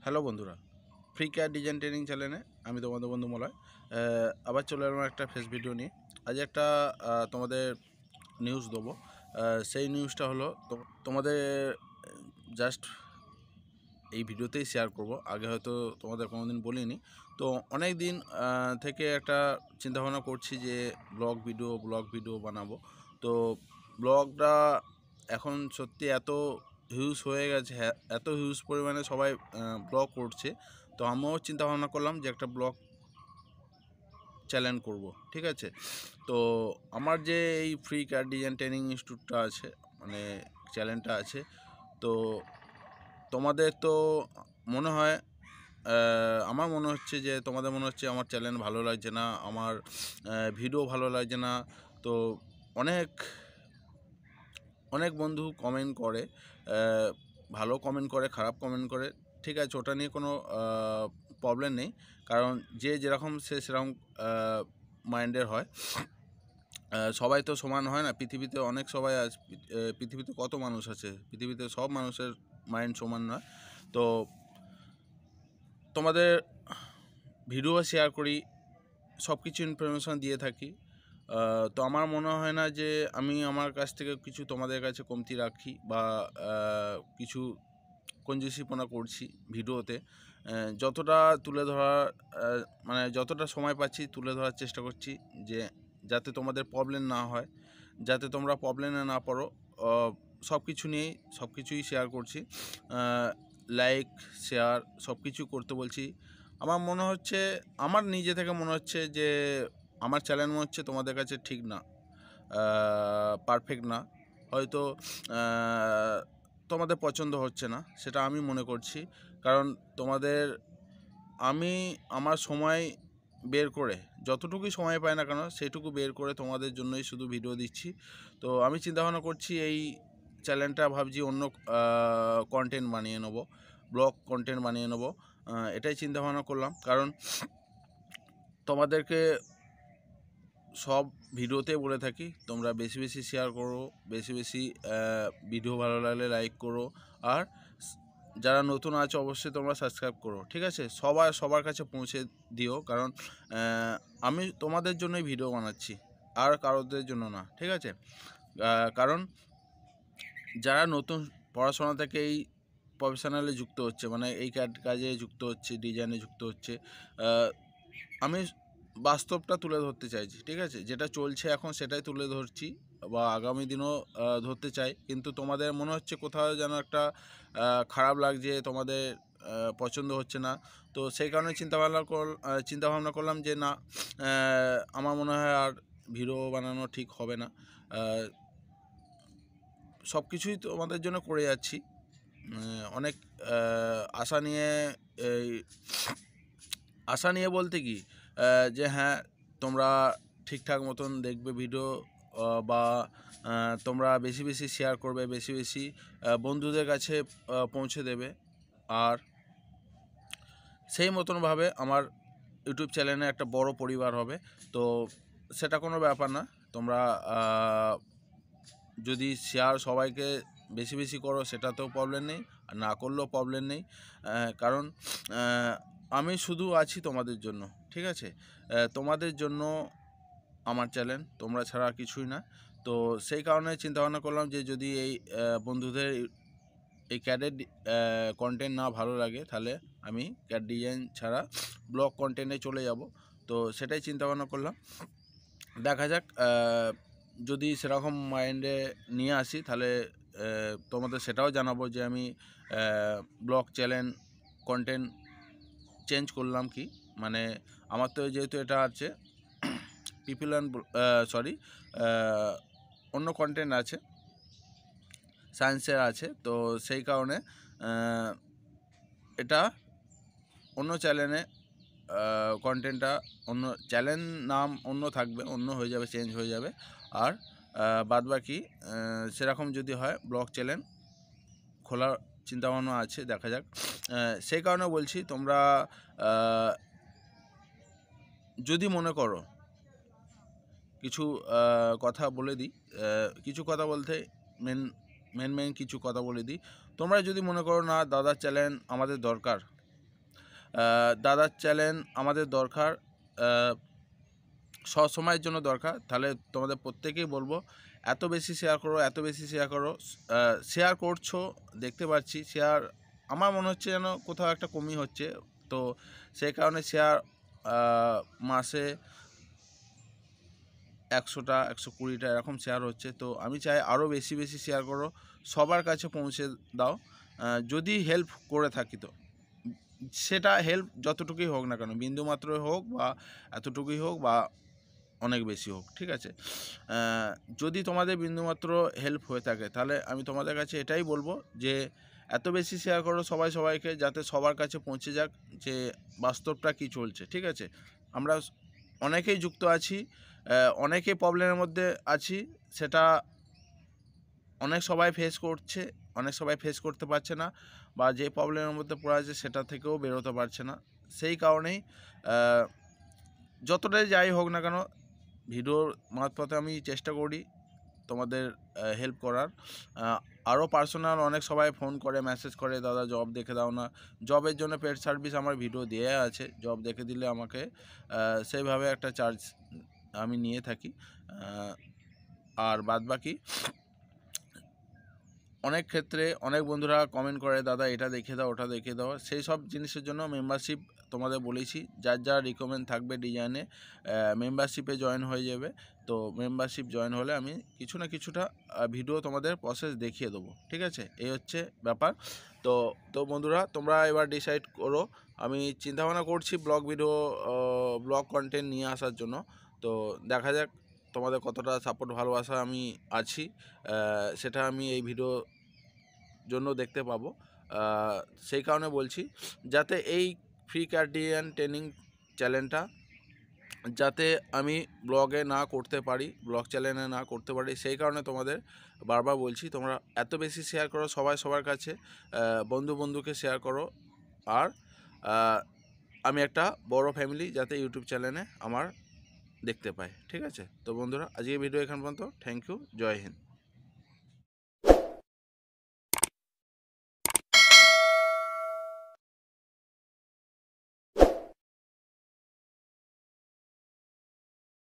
Hello বন্ধুরা, free CAD design training চ্যানেলে আমি তোমাদের বন্ধু মলয় আবার চলে এলাম একটা ফেস ভিডিও নিয়ে। আজ একটা তোমাদের নিউজ দেবো। সেই নিউজটা হলো তোমাদের জাস্ট এই ভিডিওতেই শেয়ার করব। আগে হয়তো তোমাদের কোনোদিন বলিনি। তো অনেক দিন থেকে একটা চিন্তাভাবনা করছি যে ব্লগ ভিডিও বানাবো। তো ব্লগটা এখন সত্যি এত হিউজ হয়ে গেছে, এত হিউজ পরিমাণে সবাই ব্লগ করছে। তো আমিও চিন্তাভাবনা করলাম যে একটা ব্লগ চ্যানেল করব, ঠিক আছে। তো আমার যে এই ফ্রি ক্যাড ডিজাইন ট্রেনিং ইনস্টিটিউটটা আছে, মানে চ্যানেলটা আছে, তো তোমাদের তো মনে হয় আমার মনে হচ্ছে যে তোমাদের মনে হচ্ছে আমার চ্যানেল ভালো লাগছে না, আমার ভিডিও ভালো লাগছে না। তো অনেক অনেক বন্ধু কমেন্ট করে, ভালো কমেন্ট করে, খারাপ কমেন্ট করে, ঠিক আছে, ওটা নিয়ে কোনো প্রবলেম নেই। কারণ যে যেরকম সে সেরকম মাইন্ডের হয়। সবাই তো সমান হয় না পৃথিবীতে, অনেক সবাই আছে পৃথিবীতে, কত মানুষ আছে পৃথিবীতে, সব মানুষের মাইন্ড সমান নয়। তো তোমাদের ভিডিও শেয়ার করি, সব কিছু ইনফরমেশান দিয়ে থাকি। তো আমার মনে হয় না যে আমি আমার কাছ থেকে কিছু তোমাদের কাছে কমতি রাখি বা কিছু কঞ্জুসিপনা করছি ভিডিওতে। যতটা তুলে ধরার মানে যতটা সময় পাচ্ছি তুলে ধরার চেষ্টা করছি, যে যাতে তোমাদের প্রবলেম না হয়, যাতে তোমরা প্রবলেমে না পড়ো। সব কিছু নিয়েই সব কিছুই শেয়ার করছি, লাইক শেয়ার সব কিছু করতে বলছি। আমার মনে হচ্ছে, আমার নিজে থেকে মনে হচ্ছে যে আমার চ্যানেল মনে হচ্ছে তোমাদের কাছে ঠিক না, পারফেক্ট না, হয়তো তোমাদের পছন্দ হচ্ছে না, সেটা আমি মনে করছি। কারণ আমি আমার সময় বের করে, যতটুকুই সময় পাই না কেন সেটুকু বের করে তোমাদের জন্যই শুধু ভিডিও দিচ্ছি। তো আমি চিন্তাভাবনা করছি এই চ্যানেলটা, ভাবছি অন্য কন্টেন্ট বানিয়ে নেবো, ব্লগ কন্টেন্ট বানিয়ে নেবো। এটাই চিন্তাভাবনা করলাম। কারণ তোমাদেরকে সব ভিডিওতে বলে থাকি, তোমরা বেশি বেশি শেয়ার করো, বেশি বেশি ভিডিও ভালো লাগলে লাইক করো, আর যারা নতুন আছে অবশ্যই তোমরা সাবস্ক্রাইব করো, ঠিক আছে। সবার কাছে পৌঁছে দিও, কারণ আমি তোমাদের জন্যই ভিডিও বানাচ্ছি, আর কারোদের জন্য না, ঠিক আছে। কারণ যারা নতুন পড়াশোনা থেকে এই প্রফেশনালে যুক্ত হচ্ছে, মানে এই কাজে যুক্ত হচ্ছে, ডিজাইনে যুক্ত হচ্ছে, আমি বাস্তবটা তুলে ধরতে চাইছি, ঠিক আছে। যেটা চলছে এখন সেটাই তুলে ধরছি, বা আগামী দিনও ধরতে চাই। কিন্তু তোমাদের মনে হচ্ছে কোথাও যেন একটা খারাপ লাগছে, তোমাদের পছন্দ হচ্ছে না। তো সেই কারণে চিন্তাভাবনা করলাম যে না, আমার মনে হয় আর ভিডিও বানানো ঠিক হবে না। সব কিছুই তোমাদের জন্য করে যাচ্ছি, অনেক আশা নিয়ে বলতে কি, যে হ্যাঁ, তোমরা ঠিকঠাক মতন দেখবে ভিডিও, বা তোমরা বেশি বেশি শেয়ার করবে, বেশি বেশি বন্ধুদের কাছে পৌঁছে দেবে, আর সেই মতনভাবে আমার ইউটিউব চ্যানেলে একটা বড় পরিবার হবে। তো সেটা কোনো ব্যাপার না। তোমরা যদি শেয়ার সবাইকে বেশি বেশি করো সেটাতেও প্রবলেম নেই, আর না করলেও প্রবলেম নেই। কারণ আমি শুধু আছি তোমাদের জন্য, ঠিক আছে। তোমাদের জন্য আমার চ্যানেল, তোমরা ছাড়া কিছুই না। তো সেই কারণে চিন্তাভাবনা করলাম যে যদি এই বন্ধুদের এই ক্যাডের কন্টেন্ট না ভালো লাগে, তাহলে আমি ক্যাড ডিজাইন ছাড়া ব্লগ কন্টেন্টে চলে যাব। তো সেটাই চিন্তাভাবনা করলাম। দেখা যাক, যদি সেরকম মাইন্ডে নিয়ে আসি তাহলে তোমাদের সেটাও জানাবো যে আমি ব্লগ চ্যানেল কন্টেন্ট চেঞ্জ করলাম কি। মানে আমার তো যেহেতু এটা আছে পিপল অ্যান্ড অন্য কন্টেন্ট আছে, সায়েন্সের আছে, তো সেই কারণে এটা অন্য চ্যানেলে কন্টেন্টটা অন্য চ্যানেল নাম অন্য থাকবে, অন্য হয়ে যাবে, চেঞ্জ হয়ে যাবে। আর বাদবাকি সেরকম যদি হয় ব্লগ চ্যানেল খোলার চিন্তাভাবনা আছে, দেখা যাক। সেই কারণে বলছি, তোমরা যদি মনে করো, কিছু কথা বলে দিই, কিছু কথা বলতে মেন কিছু কথা বলে দিই। তোমরা যদি মনে করো না দাদার চ্যানেল আমাদের দরকার, দাদার চ্যানেল আমাদের দরকার, সবসময়ের জন্য দরকার। তাহলে তোমাদের প্রত্যেকেই বলবো এত বেশি শেয়ার করো, এত বেশি শেয়ার করো। শেয়ার করছো দেখতে পাচ্ছি, শেয়ার আমার মনে হচ্ছে যেন কোথাও একটা কমই হচ্ছে। তো সেই কারণে শেয়ার মাসে 100টা 120টা এরকম শেয়ার হচ্ছে। তো আমি চাই আরও বেশি বেশি শেয়ার করো, সবার কাছে পৌঁছে দাও। যদি হেল্প করে থাকি তো সেটা হেল্প যতটুকুই হোক না কেন, বিন্দুমাত্রই হোক বা এতটুকুই হোক বা অনেক বেশি হোক, ঠিক আছে। যদি তোমাদের বিন্দুমাত্র হেল্প হয়ে থাকে তাহলে আমি তোমাদের কাছে এটাই বলবো যে এত বেশি শেয়ার করো সবাই সবাইকে, যাতে সবার কাছে পৌঁছে যাক যে বাস্তবটা কী চলছে, ঠিক আছে। আমরা অনেকেই যুক্ত আছি, অনেকেই প্রবলেমের মধ্যে আছি, সেটা অনেক সবাই ফেস করছে, অনেক সবাই ফেস করতে পারছে না, বা যে প্রবলেমের মধ্যে পড়ে আছে সেটা থেকেও বেরোতে পারছে না। সেই কারণেই যতটাই যাই হোক না কেন ভিডিওর মারফতে আমি চেষ্টা করি তোমাদের হেল্প করার। আরও পার্সোনাল অনেক সবাই ফোন করে, মেসেজ করে, দাদা জব দেখে দাও না। জবের জন্য পেড সার্ভিস আমার ভিডিও দেওয়া আছে, জব দেখে দিলে আমাকে সেইভাবে একটা চার্জ আমি নিয়ে থাকি। আর বাদবাকি অনেক ক্ষেত্রে অনেক বন্ধুরা কমেন্ট করে, দাদা এটা দেখে দাও, ওটা দেখে দাও। সেই সব জিনিসের জন্য মেম্বারশিপ তোমাদের বলেছি, যার যার রিকমেন্ড থাকবে ডিজাইনে মেম্বারশিপে জয়েন হয়ে যাবে। তো মেম্বারশিপ জয়েন হলে আমি কিছু না কিছুটা ভিডিও তোমাদের প্রসেস দেখিয়ে দেবো, ঠিক আছে। এই হচ্ছে ব্যাপার। তো তো বন্ধুরা তোমরা এবার ডিসাইড করো। আমি চিন্তাভাবনা করছি ব্লগ কন্টেন্ট নিয়ে আসার জন্য। তো দেখা যাক তোমাদের কতটা সাপোর্ট ভালোবাসা আমি আছি, সেটা আমি এই ভিডিও জন্য দেখতে পাবো। সেই কারণে বলছি যাতে এই ফ্রি গার্ডিয়ান ট্রেনিং চ্যানেলটা যাতে আমি ব্লগে না করতে পারি, ব্লগ চ্যানেলে না করতে পারি, সেই কারণে তোমাদের বারবার বলছি তোমরা এত বেশি শেয়ার করো সবাই সবার কাছে, বন্ধুকে শেয়ার করো। আর আমি একটা বড় ফ্যামিলি যাতে ইউটিউব চ্যানেলে আমার দেখতে পায়, ঠিক আছে। তো বন্ধুরা আজকে ভিডিও এখান পর্যন্ত। থ্যাংক ইউ, জয় হিন্দ।